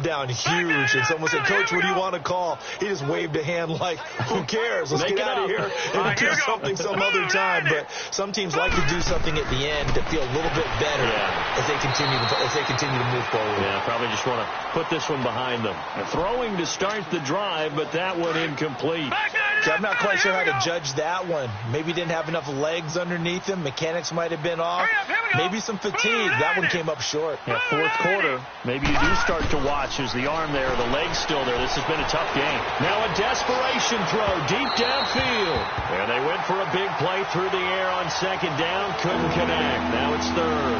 down huge, and someone said, "Coach, what do you want to call?" He just waved a hand like, "Who cares? Let's get out of here and do something some other time." But some teams like to do something at the end to feel a little bit better as they continue to move forward. Yeah, probably just want to put this one behind them. They're throwing to start the drive, but that one incomplete. I'm not quite sure how to judge that one. Maybe didn't have enough legs underneath him. Mechanics might have been off. Maybe some fatigue. That one came up short. Yeah, fourth quarter. Maybe you do start to watch as the arm there, the leg's still there. This has been a tough game. Now a desperation throw deep downfield. And they went for a big play through the air on second down. Couldn't connect. Now it's third.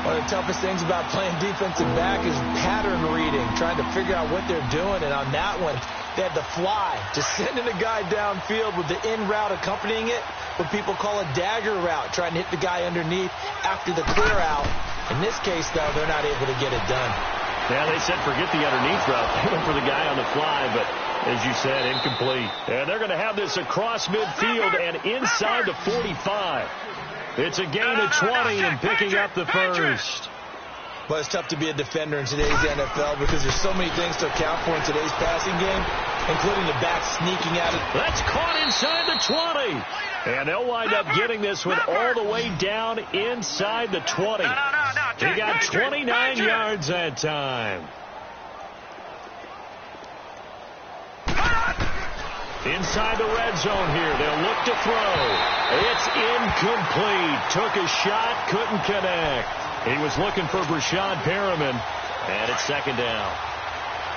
One of the toughest things about playing defensive back is pattern reading, trying to figure out what they're doing. And on that one, they had to fly, just sending a guy downfield with the in route accompanying it, what people call a dagger route, trying to hit the guy underneath after the clear out. In this case, though, they're not able to get it done. Yeah, they said forget the underneath route. They went for the guy on the fly, but as you said, incomplete. And they're going to have this across midfield and inside the 45. It's a gain of 20 and picking up the first. Well, it's tough to be a defender in today's NFL because there's so many things to account for in today's passing game, including the back sneaking at it. That's caught inside the 20. And they'll wind up getting this one all the way down inside the 20. He got 29 yards that time. Inside the red zone here. They'll look to throw. It's incomplete. Took a shot, couldn't connect. He was looking for Brashad Perriman, and it's second down.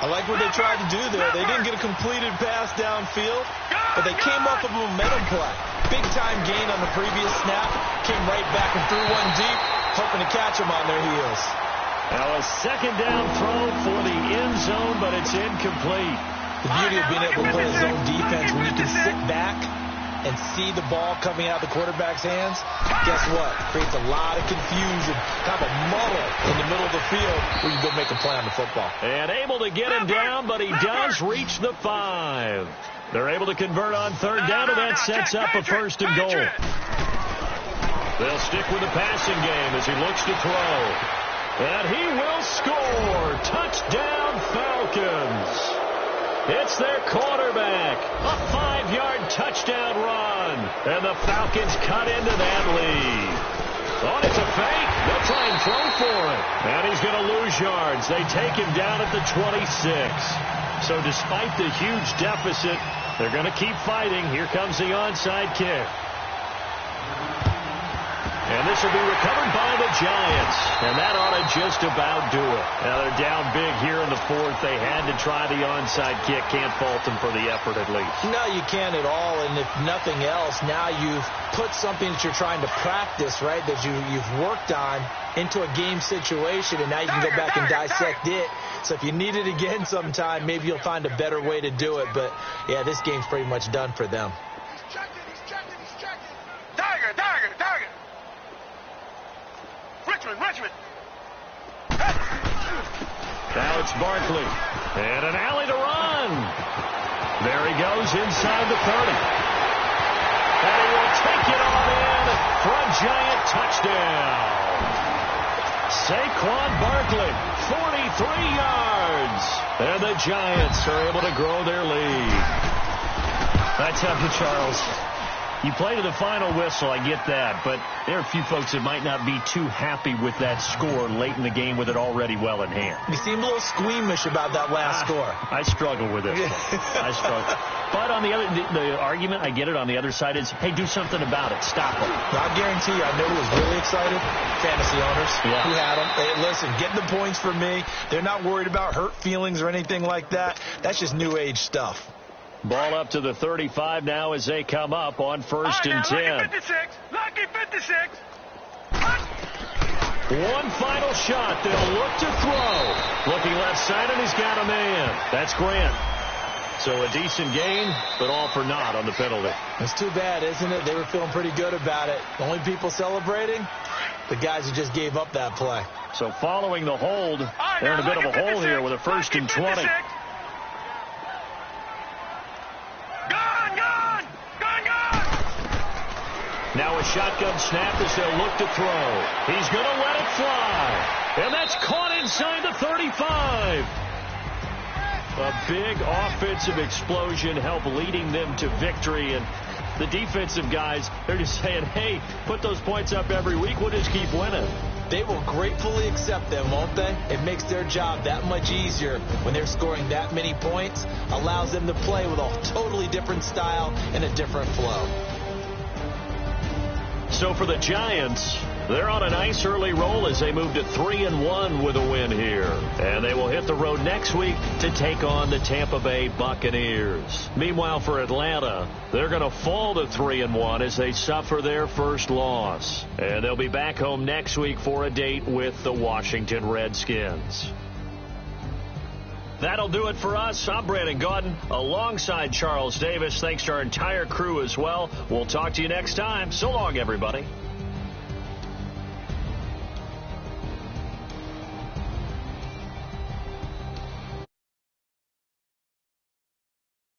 I like what they tried to do there. They didn't get a completed pass downfield, but they came up with a momentum play. Big-time gain on the previous snap. Came right back and threw one deep, hoping to catch them on their heels. Now a second down throw for the end zone, but it's incomplete. The beauty of being able to play a zone defense when you can sit back and see the ball coming out of the quarterback's hands, guess what? Creates a lot of confusion, kind of a muddle in the middle of the field where you go make a play on the football. And able to get him down, but he does reach the 5. They're able to convert on third down, and that sets up a first and goal. They'll stick with the passing game as he looks to throw. And he will score. Touchdown, Falcons. It's their quarterback. A 5-yard touchdown run. And the Falcons cut into that lead. Oh, it's a fake. They'll try and throw for it. And he's going to lose yards. They take him down at the 26. So despite the huge deficit, they're going to keep fighting. Here comes the onside kick. And this will be recovered by the Giants. And that ought to just about do it. Now they're down big here in the fourth. They had to try the onside kick. Can't fault them for the effort at least. No, you can't at all. And if nothing else, now you've put something that you're trying to practice, right, that you've worked on into a game situation. And now you can go back and dissect it. So if you need it again sometime, maybe you'll find a better way to do it. But, yeah, this game's pretty much done for them. Richmond. Now it's Barkley. And an alley to run. There he goes inside the 30. And he will take it on in for a Giant touchdown. Saquon Barkley, 43 yards. And the Giants are able to grow their lead. I tell you, Charles, you play to the final whistle, I get that, but there are a few folks that might not be too happy with that score late in the game with it already well in hand. You seem a little squeamish about that last score. I struggle with it. I struggle. But on the argument, I get it, on the other side is, hey, do something about it. Stop them. I guarantee you, I know who was really excited. Fantasy owners who had them. Hey, listen, get the points for me. They're not worried about hurt feelings or anything like that. That's just new age stuff. Ball up to the 35 now as they come up on first and 10. Lucky 56. One final shot. They'll look to throw. Looking left side, and he's got a man. That's Grant. So a decent gain, but all for naught on the penalty. It's too bad, isn't it? They were feeling pretty good about it. The only people celebrating, the guys who just gave up that play. So following the hold, they're in a bit of a hole here with a first and 20. Now a shotgun snap as they'll look to throw. He's going to let it fly. And that's caught inside the 35. a big offensive explosion help leading them to victory. And the defensive guys, they're just saying, hey, put those points up every week. We'll just keep winning. They will gratefully accept them, won't they? It makes their job that much easier when they're scoring that many points. Allows them to play with a totally different style and a different flow. So for the Giants, they're on a nice early roll as they move to 3-1 with a win here. And they will hit the road next week to take on the Tampa Bay Buccaneers. Meanwhile, for Atlanta, they're going to fall to 3-1 as they suffer their first loss. And they'll be back home next week for a date with the Washington Redskins. That'll do it for us. I'm Brandon Gaudin alongside Charles Davis. Thanks to our entire crew as well. We'll talk to you next time. So long, everybody.